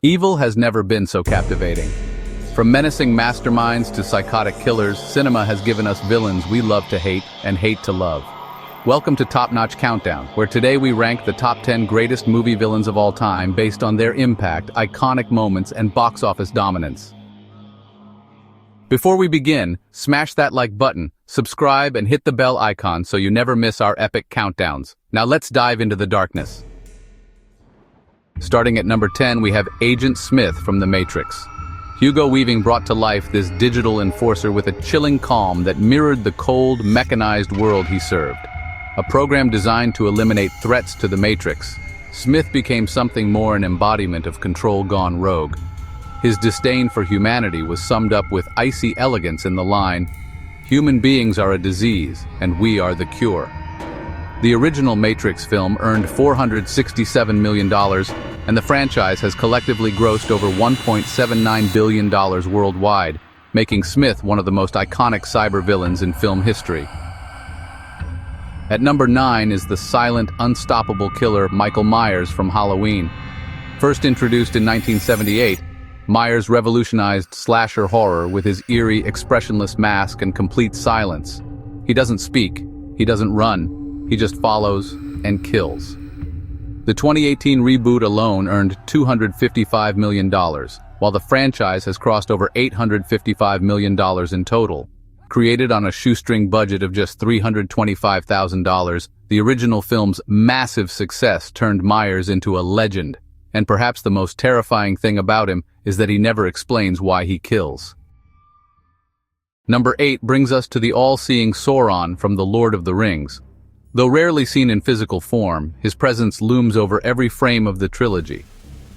Evil has never been so captivating. From menacing masterminds to psychotic killers, cinema has given us villains we love to hate and hate to love. Welcome to TopNotch Countdown, where today we rank the top 10 greatest movie villains of all time based on their impact, iconic moments, and box office dominance. Before we begin, smash that like button, subscribe, and hit the bell icon so you never miss our epic countdowns. Now let's dive into the darkness. Starting at number 10, we have Agent Smith from The Matrix. Hugo Weaving brought to life this digital enforcer with a chilling calm that mirrored the cold, mechanized world he served. A program designed to eliminate threats to the Matrix, Smith became something more an embodiment of control gone rogue. His disdain for humanity was summed up with icy elegance in the line, "Human beings are a disease, and we are the cure." The original Matrix film earned $467 million, and the franchise has collectively grossed over $1.79 billion worldwide, making Smith one of the most iconic cyber villains in film history. At number 9 is the silent, unstoppable killer Michael Myers from Halloween. First introduced in 1978, Myers revolutionized slasher horror with his eerie, expressionless mask and complete silence. He doesn't speak, he doesn't run, he just follows and kills. The 2018 reboot alone earned $255 million, while the franchise has crossed over $855 million in total. Created on a shoestring budget of just $325,000, the original film's massive success turned Myers into a legend, and perhaps the most terrifying thing about him is that he never explains why he kills. Number 8 brings us to the all-seeing Sauron from The Lord of the Rings. Though rarely seen in physical form, his presence looms over every frame of the trilogy.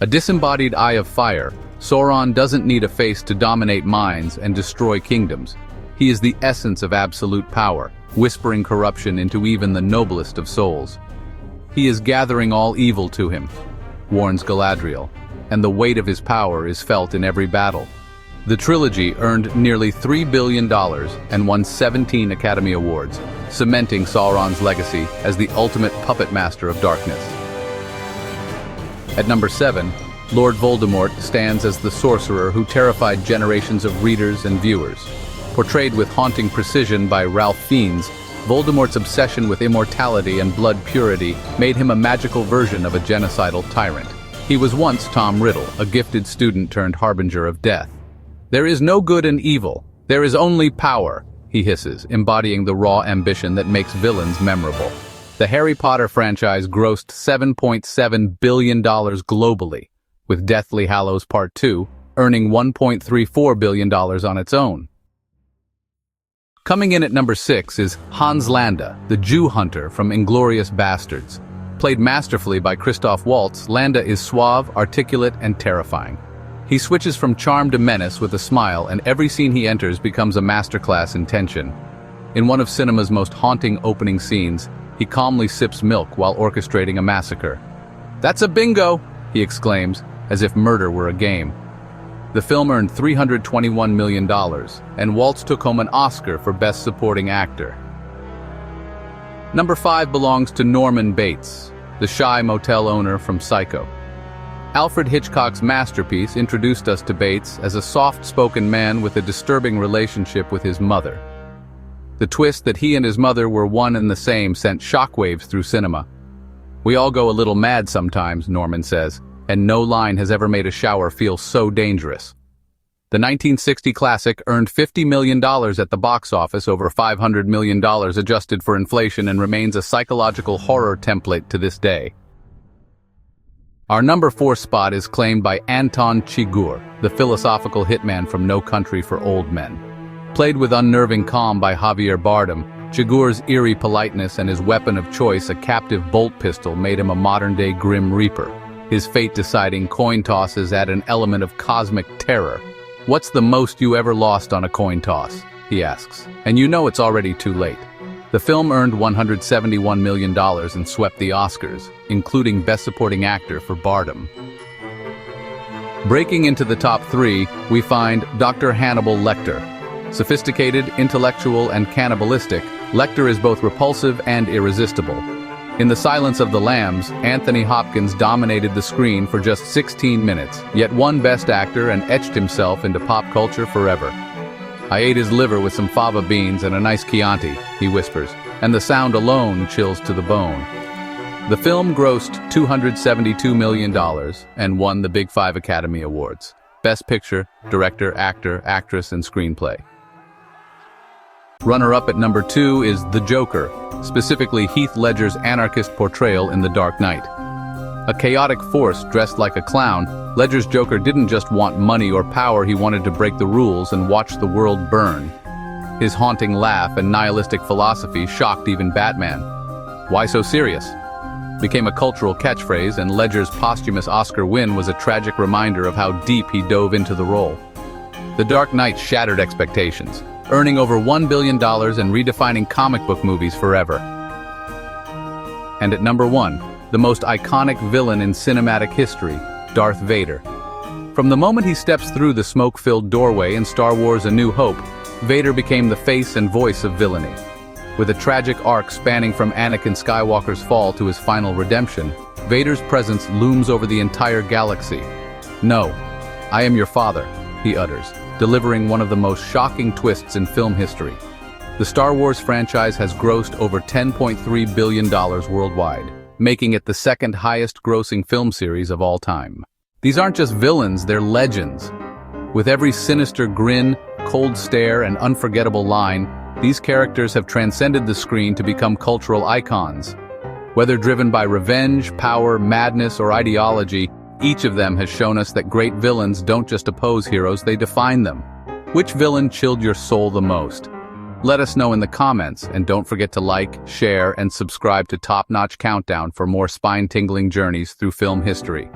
A disembodied eye of fire, Sauron doesn't need a face to dominate minds and destroy kingdoms. He is the essence of absolute power, whispering corruption into even the noblest of souls. He is gathering all evil to him, warns Galadriel, and the weight of his power is felt in every battle. The trilogy earned nearly $3 billion and won 17 Academy Awards, cementing Sauron's legacy as the ultimate puppet master of darkness. At number 7, Lord Voldemort stands as the sorcerer who terrified generations of readers and viewers. Portrayed with haunting precision by Ralph Fiennes, Voldemort's obsession with immortality and blood purity made him a magical version of a genocidal tyrant. He was once Tom Riddle, a gifted student turned harbinger of death. "There is no good and evil, there is only power," he hisses, embodying the raw ambition that makes villains memorable. The Harry Potter franchise grossed $7.7 billion globally, with Deathly Hallows Part 2 earning $1.34 billion on its own. Coming in at number 6 is Hans Landa, the Jew hunter from Inglourious Basterds. Played masterfully by Christoph Waltz, Landa is suave, articulate, and terrifying. He switches from charm to menace with a smile, and every scene he enters becomes a masterclass in tension. In one of cinema's most haunting opening scenes, he calmly sips milk while orchestrating a massacre. "That's a bingo!" he exclaims, as if murder were a game. The film earned $321 million, and Waltz took home an Oscar for Best Supporting Actor. Number 5 belongs to Norman Bates, the shy motel owner from Psycho. Alfred Hitchcock's masterpiece introduced us to Bates as a soft-spoken man with a disturbing relationship with his mother. The twist that he and his mother were one and the same sent shockwaves through cinema. "We all go a little mad sometimes," Norman says, "and no line has ever made a shower feel so dangerous." The 1960 classic earned $50 million at the box office, over $500 million adjusted for inflation, and remains a psychological horror template to this day. Our number 4 spot is claimed by Anton Chigurh, the philosophical hitman from No Country for Old Men. Played with unnerving calm by Javier Bardem, Chigurh's eerie politeness and his weapon of choice, a captive bolt pistol, made him a modern-day Grim Reaper. His fate-deciding coin tosses add an element of cosmic terror. "What's the most you ever lost on a coin toss?" he asks, and you know it's already too late. The film earned $171 million and swept the Oscars, including Best Supporting Actor for Bardem. Breaking into the top 3, we find Dr. Hannibal Lecter. Sophisticated, intellectual, and cannibalistic, Lecter is both repulsive and irresistible. In The Silence of the Lambs, Anthony Hopkins dominated the screen for just 16 minutes, yet won Best Actor and etched himself into pop culture forever. "I ate his liver with some fava beans and a nice Chianti," he whispers, and the sound alone chills to the bone. The film grossed $272 million and won the Big Five Academy Awards: Best Picture, Director, Actor, Actress, and Screenplay. Runner-up at number 2 is The Joker, specifically Heath Ledger's anarchist portrayal in The Dark Knight. A chaotic force dressed like a clown, Ledger's Joker didn't just want money or power, he wanted to break the rules and watch the world burn. His haunting laugh and nihilistic philosophy shocked even Batman. "Why so serious?" became a cultural catchphrase, and Ledger's posthumous Oscar win was a tragic reminder of how deep he dove into the role. The Dark Knight shattered expectations, earning over $1 billion and redefining comic book movies forever. And at number 1, the most iconic villain in cinematic history, Darth Vader. From the moment he steps through the smoke-filled doorway in Star Wars: A New Hope, Vader became the face and voice of villainy. With a tragic arc spanning from Anakin Skywalker's fall to his final redemption, Vader's presence looms over the entire galaxy. "No, I am your father," he utters, delivering one of the most shocking twists in film history. The Star Wars franchise has grossed over $10.3 billion worldwide, making it the second highest-grossing film series of all time. These aren't just villains, they're legends. With every sinister grin, cold stare, and unforgettable line, these characters have transcended the screen to become cultural icons. Whether driven by revenge, power, madness, or ideology, each of them has shown us that great villains don't just oppose heroes, they define them. Which villain chilled your soul the most? Let us know in the comments, and don't forget to like, share, and subscribe to TopNotch Countdown for more spine-tingling journeys through film history.